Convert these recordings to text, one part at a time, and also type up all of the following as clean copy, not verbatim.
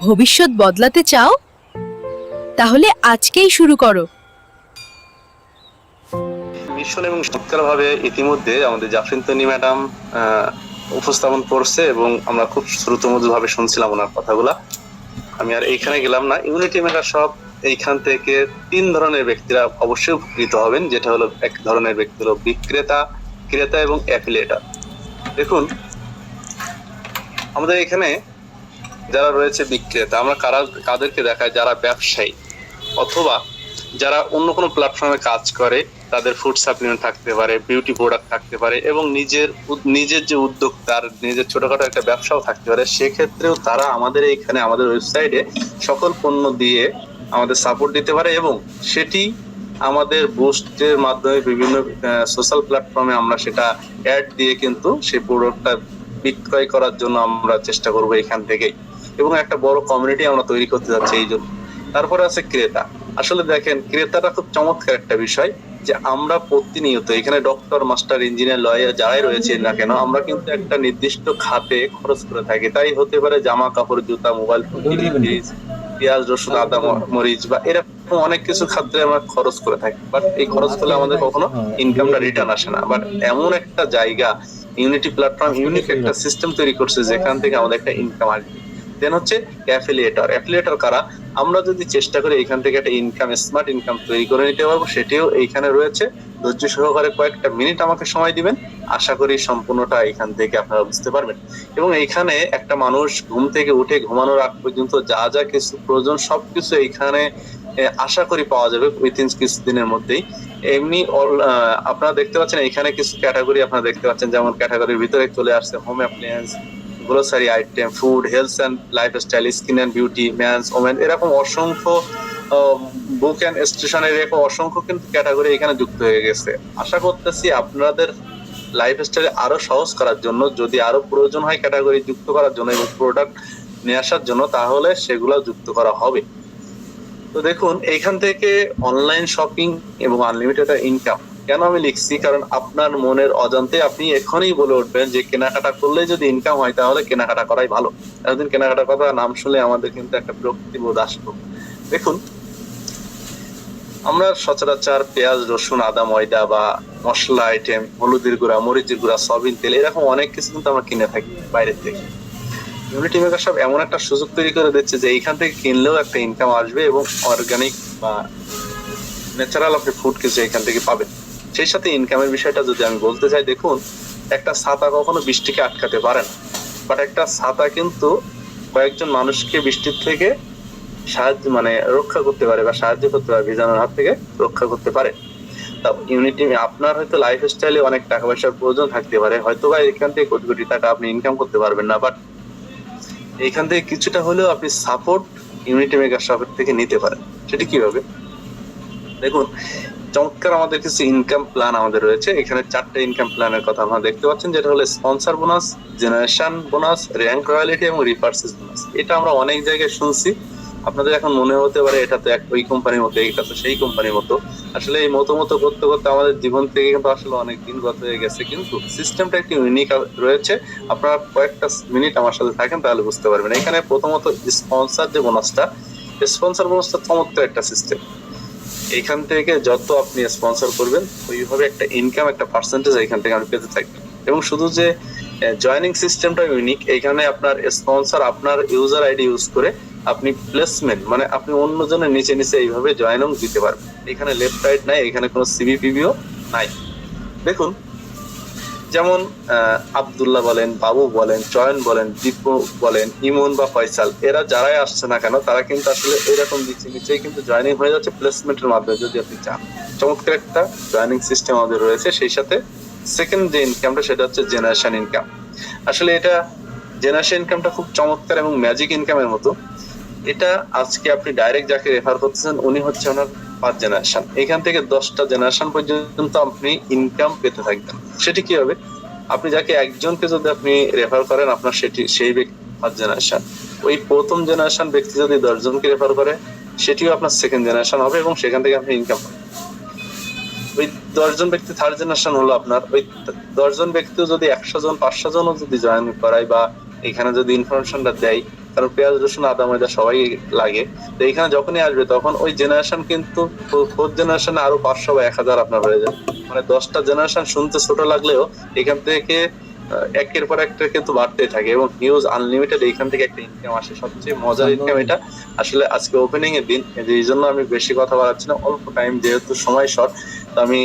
ভবিষ্যৎ বদলাতে চাও? তাহলে আজকেই শুরু করো। মিশন এবং চমৎকারভাবে ইতিমধ্যে আমাদের জাফরিন তনি ম্যাডাম উপস্থাপন করছে এবং আমরা খুব শ্রুতমধুরভাবে শুনছিলাম ওনার কথাগুলা। আমি আর এইখানে গেলাম না। ইউনিটি মেকার শপ এইখান থেকে 3 ধরনের ব্যক্তিরা অবশ্যই উপকৃত হবেন, যেটা হলো এক ধরনের ব্যক্তি হলো বিক্রেতা, ক্রেতা এবং অ্যাফিলিয়েটর। দেখুন, আমাদের এখানে যারা রয়েছে বিক্রেতা, আমরা কাদেরকে দেখাই? যারা ব্যবসায়ী অথবা যারা অন্য কোনো প্ল্যাটফর্মে কাজ করে, তাদের ফুড সাপ্লিমেন্ট থাকতে পারে, বিউটি প্রোডাক্ট থাকতে পারে এবং নিজের যে উদ্যোগ, তার নিজের ছোটখাটো একটা ব্যবসাও থাকতে পারে। সেক্ষেত্রেও তারা আমাদের এইখানে আমাদের ওয়েবসাইটে সকল পণ্য দিয়ে আমাদের সাপোর্ট দিতে পারে এবং সেটি আমাদের বুস্টের মাধ্যমে বিভিন্ন সোশ্যাল প্ল্যাটফর্মে আমরা সেটা অ্যাড দিয়ে কিন্তু সেই প্রোডাক্টটা বিক্রয় করার জন্য আমরা চেষ্টা করবো এখান থেকেই, এবং একটা বড় কমিউনিটি আমরা তৈরি করতে যাচ্ছি এই জন্য। তারপরে আছে ক্রেতা। আসলে দেখেন, ক্রেতাটা খুব চমৎকার একটা বিষয়, যে আমরা প্রতিনিয়ত এখানে ডক্টর, মাস্টার, ইঞ্জিনিয়ার, লয়ার যারাই রয়েছে না কেন, আমরা কিন্তু একটা নির্দিষ্ট খাতে খরচ করে থাকি। তাই হতে পারে জামা কাপড়, জুতা, মোবাইল ফোন, ফ্রিজ, পেঁয়াজ, রসুন, আদা, মরিচ বা এরকম অনেক কিছু খাতে আমরা খরচ করে থাকি। বাট এই খরচ করলে আমাদের কখনো ইনকামটা রিটার্ন আসে না। বাট এমন একটা জায়গা ইউনিটি প্ল্যাটফর্ম ইউনিক একটা সিস্টেম তৈরি করছে যেখান থেকে আমাদের একটা ইনকাম আসবে। দেন হচ্ছে অ্যাফিলিয়েটর। অ্যাফিলিয়েটর কারা? আমরা যদি চেষ্টা করি এখান থেকে একটা ইনকাম, স্মার্ট ইনকাম তৈরি করে নিতে পারবো, সেটিও এইখানে রয়েছে। ধৈর্য সহকারে কয়েকটা মিনিট আমাকে সময় দিবেন, আশা করি সম্পূর্ণটা এখান থেকে আপনারা বুঝতে পারবেন। এবং এইখানে একটা মানুষ ঘুম থেকে উঠে ঘুমানোর আগ পর্যন্ত যা যা কিছু প্রয়োজন সবকিছু এইখানে আশা করি পাওয়া যাবে উইথিন কিছুদিনের মধ্যেই। এমনি আপনারা দেখতে পাচ্ছেন এখানে কিছু ক্যাটাগরি আপনারা দেখতে পাচ্ছেন, যেমন ক্যাটাগরির ভিতরে চলে আসছে home appliance, grocery item, food, health and lifestyle, skin and beauty, men's, women, এরকম অসংখ্য বুক অ্যান্ড স্টেশনের এরকম অসংখ্য কিন্তু ক্যাটাগরি এখানে যুক্ত হয়ে গেছে। আশা করতেছি আপনাদের লাইফস্টাইল আরো সহজ করার জন্য, যদি আরো প্রয়োজন হয় ক্যাটাগরি যুক্ত করার জন্য এবং প্রোডাক্ট নিয়ে আসার জন্য, তাহলে সেগুলো যুক্ত করা হবে। তো দেখুন, এইখান থেকে অনলাইন শপিং এবং আনলিমিটেড ইনকাম কেন আমি লিখছি, কারণ আপনার মনের অজান্তে আপনি এখনই বলে উঠবেন যে কেনাকাটা করলে যদি ইনকাম হয় তাহলে কেনাকাটা করাই ভালো। এতদিন কেনাকাটার কথা নাম শুনলে আমাদের কিন্তু একটা বিরক্তি বোধ আসতো। দেখুন, আমরা সচরাচর পেঁয়াজ, রসুন, আদা, ময়দা বা মশলা আইটেম, হলুদের গুঁড়া, মরিচের গুঁড়া, সয়াবিন তেল, এরকম অনেক কিছু কিন্তু আমরা কিনে থাকি বাইরের থেকে। ইউনিটি মেকার সব এমন একটা সুযোগ তৈরি করে দিচ্ছে যে এইখান থেকে কিনলেও একটা ইনকাম আসবে এবং অর্গানিক বা ন্যাচারাল আপনি ফুড কিছু এখান থেকে পাবেন। সেই সাথে ইনকামের বিষয়টা যদি আমি বলতে চাই, দেখুন, একটা ছাতা কখনো বৃষ্টিকে আটকাতে পারে না, বাট একটা ছাতা কিন্তু কয়েকজন মানুষকে বৃষ্টির থেকে রক্ষা করতে পারে বা সাহায্য করতে পারে, ভিজানোর হাত থেকে রক্ষা করতে পারে। তা ইউনিটি, আপনার হয়তো লাইফ স্টাইলে অনেক টাকা পয়সার প্রয়োজন থাকতে পারে, হয়তো বা এখান থেকে কোটি কোটি টাকা আপনি ইনকাম করতে পারবেন না, বাট এইখান থেকে কিছুটা হলেও আপনি সাপোর্ট ইউনিটি মেকার শপের থেকে নিতে পারেন। সেটি কিভাবে? দেখুন, চমৎকার আমাদের কিছু ইনকাম প্ল্যান আমাদের রয়েছে। এখানে 4টা ইনকাম প্ল্যানের কথা আপনারা দেখতে পাচ্ছেন, যেটা হলো sponsor bonus, generation bonus, rank royalty এবং রিপার্সেস বোনাস। এটা আমরা অনেক জায়গায় শুনছি। আপনাদের এখন মনে হতে পারে এটা তো ওই কোম্পানির মতো, এটা তো সেই কোম্পানির মতো। আসলে এই মতো করতে করতে আমাদের জীবন থেকে কিন্তু আসলে অনেক দিন গত হয়ে গেছে, কিন্তু সিস্টেমটা একটু ইউনিক রয়েছে। আপনারা কয়েকটা মিনিট আমার সাথে থাকেন তাহলে বুঝতে পারবেন। এখানে প্রথমত স্পন্সর যে বোনাসটা, স্পন্সর বোনাসটা চমৎকার একটা সিস্টেম। এখান থেকে যত আপনি স্পন্সর করবেন ওইভাবে একটা ইনকাম, একটা পার্সেন্টেজ এখান থেকে আপনি পেতে থাকবেন। এবং শুধু যে জয়নিং সিস্টেমটা ইউনিক, এখানে আপনার স্পন্সর আপনার ইউজার আইডি ইউজ করে আপনি প্লেসমেন্ট, মানে আপনি অন্যজনের নিচে নিচে এইভাবে জয়েনিং দিতে পারবেন। এখানে লেফট রাইট নাই, এখানে কোনো সিবিপিবিও নাই। দেখুন, যেমন আব্দুল্লাহ বলেন, বাবু বলেন, চয়ন বলেন, দীপু বলেন, ইমন বা ফয়সাল, এরা যারাই আসছে না কেন তারা কিন্তু আসলে এরকম নিচে নিচেই কিন্তু জয়েনিং হয়ে যাচ্ছে প্লেসমেন্টের মাধ্যমে, যদি আপনি চান। চমৎকার একটা জয়েনিং সিস্টেম আমাদের রয়েছে। সেই সাথে সেকেন্ড যে ইনকামটা, সেটা হচ্ছে জেনারেশন ইনকাম। আসলে এটা জেনারেশন ইনকামটা খুব চমৎকার এবং ম্যাজিক ইনকামের মতো। এটা আজকে আপনি ডাইরেক্ট যাকে রেফার করতেছেন উনি হচ্ছে ওনার 5 জেনারেশন, এখান থেকে 10টা জেনারেশন পর্যন্ত আপনি ইনকাম পেতে থাকবেন। সেটি কি হবে? আপনি যাকে একজনকে যদি আপনি রেফার করেন, আপনার সেই ব্যক্তি 5 জেনারেশন। ওই প্রথম জেনারেশন ব্যক্তি যদি 10 জনকে রেফার করে, সেটিও আপনার সেকেন্ড জেনারেশন হবে এবং সেখান থেকে আপনি ইনকাম পাবেন। ওই 10 জন ব্যক্তি থার্ড জেনারেশন হলো আপনার। ওই 10 জন ব্যক্তিও যদি 100 জন 500 জনও যদি জয়েন করায় বা এখানে যদি ইনফরমেশনটা দেয়, কারণ পেঁয়াজ রসুন আদা ময়দা সবাই লাগে। তো এখানে যখনই আসবে তখন ওই জেনারেশন কিন্তু ফোর্থ জেনারেশনে আরো 500 বা 1000 আপনার হয়ে যাবে। মানে 10টা জেনারেশন শুনতে ছোট লাগলেও এখান থেকে একের পর একটা কিন্তু বাড়তেই থাকে এবং হিউজ আনলিমিটেড এইখান থেকে একটা ইনকাম আসে। সবচেয়ে মজার ইনকাম এটা। আসলে আজকে ওপেনিং এর দিন, এই জন্য আমি বেশি কথা বাড়াচ্ছি না, অল্প টাইম যেহেতু সময় শর্ট, তো আমি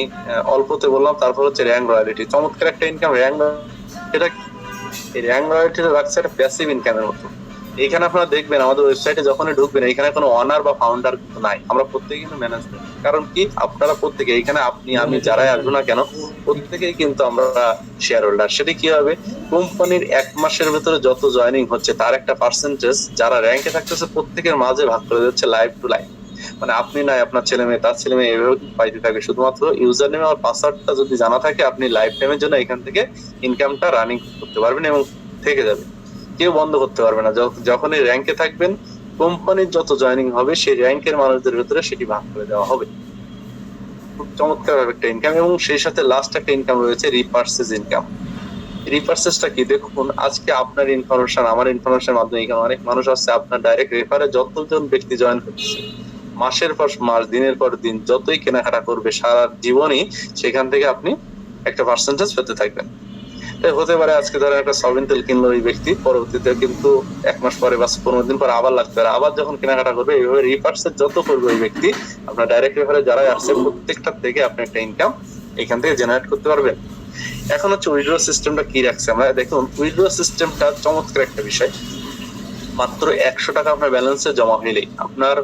অল্পতে বললাম। তারপর হচ্ছে র্যাঙ্ক রয়্যালিটি, চমৎকার একটা ইনকাম র্যাঙ্ক। এটা এই র্যাঙ্ক রয়্যালিটি রাখছে একটা প্যাসিভ ইনকামের মতো। এখানে আপনারা দেখবেন আমাদের ওয়েবসাইটে যখনই ঢুকবেন এখানে কোনো অনার বা ফাউন্ডার কিন্তু নাই, আমরা প্রত্যেকেই কিন্তু ম্যানেজমেন্ট। কারণ কি, আপনারা প্রত্যেকে এখানে, আপনি আমি যারাই আসবো না কেন, প্রত্যেকেই কিন্তু আমরা শেয়ার হোল্ডার। সেটা কি হবে, কোম্পানির 1 মাসের ভেতরে যত জয়েনিং হচ্ছে তার একটা পার্সেন্টেজ যারা র্যাঙ্কে থাকতেছে প্রত্যেকের মাঝে ভাগ করে দিচ্ছে লাইভ টু লাইভ। মানে আপনি নাই, আপনার ছেলে মেয়ে, তার ছেলে মেয়ে, এভাবে পাইতে থাকে। শুধুমাত্র ইউজার নেম আর পাসওয়ার্ডটা যদি জানা থাকে, আপনি লাইফ টাইমের জন্য এখান থেকে ইনকামটা রানিং করতে পারবেন এবং থেকে যাবে, কেউ বন্ধ করতে পারবে না। যখনই র্যাঙ্কে থাকবেন, কোম্পানির যত জয়েনিং হবে সেই র্যাঙ্কের মানুষদের ভেতরে সেটি ভাগ করে দেওয়া হবে। খুব চমৎকার একটা ইনকাম। এবং সেই সাথে লাস্ট একটা ইনকাম রয়েছে রিপার্সেস ইনকাম। রিপার্সেসটা কি, দেখুন আজকে আপনার ইনফরমেশন, আমার ইনফরমেশনের মাধ্যমে এখানে অনেক মানুষ আছে, আপনার ডাইরেক্ট রেফারে যতজন ব্যক্তি জয়েন করতেছে, মাসের পর মাস, দিনের পর দিন যতই কেনাকাটা করবে সারা জীবনই সেখান থেকে আপনি একটা পার্সেন্টেজ পেতে থাকবেন। তাই হতে পারে আজকে ধরেন একটা সয়াবিন তেল কিনলো এই ব্যক্তি, পরবর্তীতে কিন্তু 1 মাস পরে বা 15 দিন পরে আবার লাগতে পারে, আবার যখন কেনাকাটা করবে এইভাবে রিপার্সেস যত করবে ওই ব্যক্তি, আপনার ডাইরেক্ট রেফারে যারা আসছে প্রত্যেকটা থেকে আপনি একটা ইনকাম এখান থেকে জেনারেট করতে পারবেন। এখন হচ্ছে উইথড্র সিস্টেমটা কি রাখছে আমরা, দেখুন উইথড্র সিস্টেমটা চমৎকার একটা বিষয়। মাত্র 100 টাকা আপনার ব্যালেন্সে জমা হইলেই, আপনার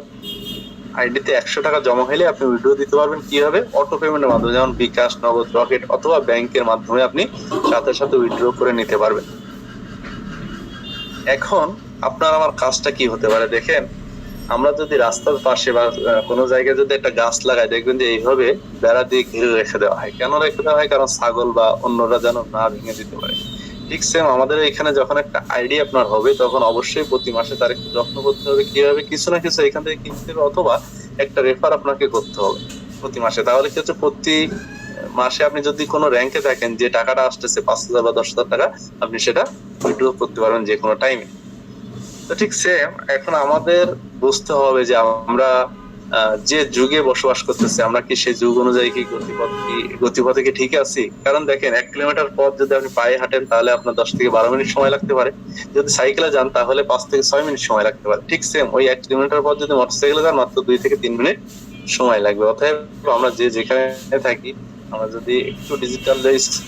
আইডিতে 100 টাকা জমা হলে আপনি উইথড্র দিতে পারবেন। কিভাবে, অটো পেমেন্টের মাধ্যমে, যেমন বিকাশ, নগদ, রকেট অথবা ব্যাংকের মাধ্যমে আপনি সাথে সাথে উইথড্র করে নিতে পারবেন। এখন আপনার আমার কাজটা কি হতে পারে দেখেন, আমরা যদি রাস্তার পাশে বা কোনো জায়গায় যদি একটা গাছ লাগাই, দেখবেন যে এইভাবে বেড়া দিয়ে ঘিরে রেখে দেওয়া হয়। কেন রেখে দেওয়া হয়, কারণ ছাগল বা অন্যরা যেন না ভেঙে দিতে পারে। ঠিক সেম আমাদের এখানে যখন একটা আইডি আপনার হবে, তখন অবশ্যই প্রতি মাসে তার একটু যত্ন করতে হবে। কিভাবে, কিছু না কিছু এখান থেকে কিনতে হবে অথবা একটা রেফার আপনাকে করতে হবে প্রতি মাসে। তাহলে কি হচ্ছে, প্রতি মাসে আপনি যদি কোনো র্যাঙ্কে থাকেন, যে টাকাটা আসতেছে 5000 বা 10,000 টাকা, আপনি সেটা উইথড্র করতে পারবেন যে কোনো টাইমে। তো ঠিক সেম এখন আমাদের বুঝতে হবে যে আমরা যে যুগে বসবাস করতেছি, আমরা কি সেই যুগ অনুযায়ী কি গতিপথে কি ঠিক আছি? কারণ দেখেন 1 কিলোমিটার পথ যদি আপনি পায়ে হাঁটেন তাহলে আপনার 10 থেকে 12 মিনিট সময় লাগতে পারে, যদি সাইকেলে যান তাহলে 5 থেকে 6 মিনিট সময় লাগতে পারে। ঠিক সেম ওই 1 কিলোমিটার পথ যদি মোটরসাইকেলে যান মাত্র 2 থেকে 3 মিনিট সময় লাগবে। অতএব আমরা যে যেখানে থাকি, আমরা যদি একটু ডিজিটাল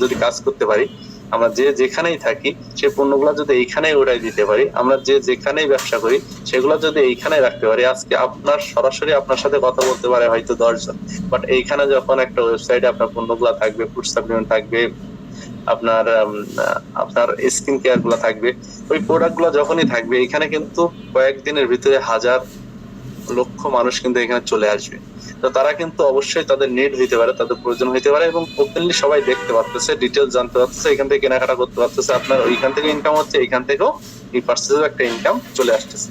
যদি কাজ করতে পারি, আমরা যে যেখানেই থাকি সেই পণ্যগুলো যদি এইখানেই ওড়াই দিতে পারি, আমরা যে যেখানেই ব্যবসা করি সেগুলো যদি এইখানে রাখতে পারি, আজকে আপনার সরাসরি আপনার সাথে কথা বলতে পারে হয়তো 10 জন, বাট এইখানে যখন একটা ওয়েবসাইটে আপনার পণ্যগুলো থাকবে, ফুড সাপ্লিমেন্ট থাকবে, আপনার আপনার স্কিন কেয়ার গুলো থাকবে, ওই প্রোডাক্ট গুলো যখনই থাকবে এখানে কিন্তু কয়েকদিনের ভিতরে হাজার লক্ষ মানুষ কিন্তু এখানে চলে আসবে। তো তারা কিন্তু অবশ্যই তাদের নিড হইতে পারে, তাদের প্রয়োজন হইতে পারে এবং ওপেনলি সবাই দেখতে পারতেছে, ডিটেলস জানতে পারতেছে, এখান থেকে কেনাকাটা করতে পারতেছে। আপনার ওইখান থেকে ইনকাম হচ্ছে, এইখান থেকেও এই পার্সেসের একটা ইনকাম চলে আসতেছে।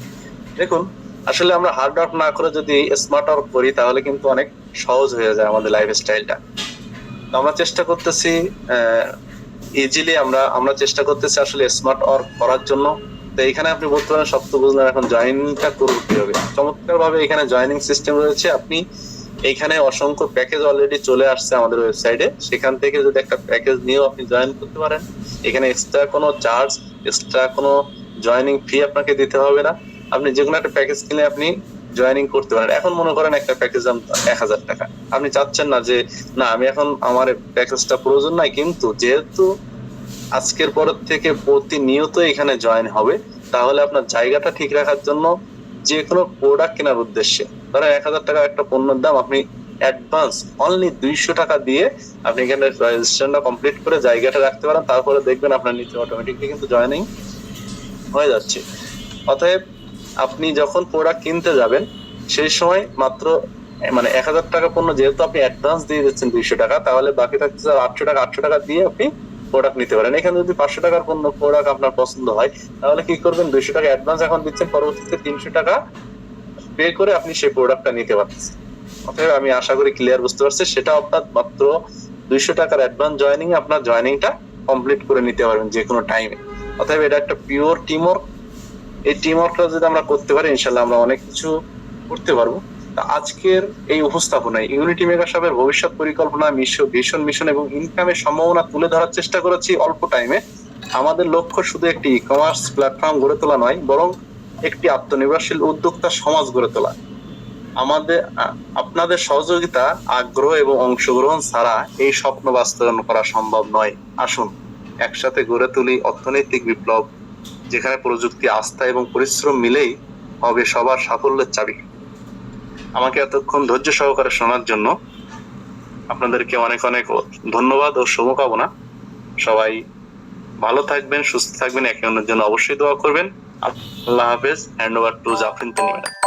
দেখুন আসলে আমরা হার্ড ওয়ার্ক না করে যদি স্মার্ট ওয়ার্ক করি তাহলে কিন্তু অনেক সহজ হয়ে যায় আমাদের লাইফ স্টাইলটা। তো আমরা চেষ্টা করতেছি ইজিলি, আমরা চেষ্টা করতেছি আসলে স্মার্ট ওয়ার্ক করার জন্য। তো এখানে আপনি বলতে পারেন সব তো বুঝলেন, এখন জয়েনিংটা করবো কিভাবে। চমৎকার ভাবে এখানে জয়েনিং সিস্টেম রয়েছে। আপনি এখানে অসংখ্য প্যাকেজ অলরেডি চলে আসছে আমাদের ওয়েবসাইটে, সেখান থেকে যদি একটা প্যাকেজ নিয়েও আপনি জয়েন করতে পারেন। এখানে এক্সট্রা কোনো চার্জ, এক্সট্রা কোনো জয়েনিং ফি আপনাকে দিতে হবে না। আপনি যে কোনো একটা প্যাকেজ কিনে আপনি জয়েনিং করতে পারেন। এখন মনে করেন একটা প্যাকেজ দাম 1000 টাকা, আপনি চাচ্ছেন না যে না আমি এখন আমার প্যাকেজটা প্রয়োজন নাই, কিন্তু যেহেতু আজকের পর থেকে প্রতিনিয়ত এখানে জয়েন হবে, তাহলে আপনার জায়গাটা ঠিক রাখার জন্য যে কোনো প্রোডাক্ট কেনার উদ্দেশ্যে ধরেন 1000 টাকা একটা পণ্যের দাম, আপনি অ্যাডভান্স অনলি 200 টাকা দিয়ে আপনি এখানে রেজিস্ট্রেশনটা কমপ্লিট করে জায়গাটা রাখতে পারেন। তারপরে দেখবেন আপনার নিচে অটোমেটিকলি কিন্তু জয়েনিং হয়ে যাচ্ছে। অতএব আপনি যখন প্রোডাক্ট কিনতে যাবেন সেই সময় মাত্র 1000 টাকা পণ্য যেহেতু আপনি অ্যাডভান্স দিয়ে দিচ্ছেন 200 টাকা, তাহলে বাকি থাকছে 800 টাকা দিয়ে আপনি প্রোডাক্ট নিতে পারেন। এখানে যদি 500 টাকার পণ্য প্রোডাক্ট আপনার পছন্দ হয় তাহলে কি করবেন, 200 টাকা অ্যাডভান্স এখন দিচ্ছেন, পরবর্তীতে 300 টাকা পে করে আপনি সেই প্রোডাক্টটা নিতে পারতেছেন। অতএব আমি আশা করি ক্লিয়ার বুঝতে পারছি, সেটা আপনার মাত্র 200 টাকার অ্যাডভান্স জয়েনিং আপনার জয়েনিংটা কমপ্লিট করে নিতে পারবেন যে কোনো টাইমে। অতএব এটা একটা পিওর টিম ওয়ার্ক এই টিম ওয়ার্কটা যদি আমরা করতে পারি ইনশাল্লাহ আমরা অনেক কিছু করতে পারবো। তা আজকের এই উপস্থাপনায় ইউনিটি মেগা শপের ভবিষ্যৎ পরিকল্পনা, মিশন এবং ইনকামের সম্ভাবনা তুলে ধরার চেষ্টা করেছি অল্প টাইমে। আমাদের লক্ষ্য শুধু একটি ই কমার্স প্ল্যাটফর্ম গড়ে তোলা নয়, বরং একটি আত্মনির্ভরশীল উদ্যোক্তা সমাজ গড়ে তোলা। আপনাদের সহযোগিতা, আগ্রহ এবং অংশগ্রহণ ছাড়া এই স্বপ্ন বাস্তবায়ন করা সম্ভব নয়। আসুন একসাথে গড়ে তুলি অর্থনৈতিক বিপ্লব, যেখানে প্রযুক্তি, আস্থা এবং পরিশ্রম মিলেই হবে সবার সাফল্যের চাবি। আমাকে এতক্ষণ ধৈর্য সহকারে শোনার জন্য আপনাদেরকে অনেক অনেক ধন্যবাদ ও শুভকামনা। সবাই ভালো থাকবেন, সুস্থ থাকবেন, একে অন্যের জন্য অবশ্যই দোয়া করবেন। আল্লাহ হাফেজ। Hand over to Jafrin Tanim madam.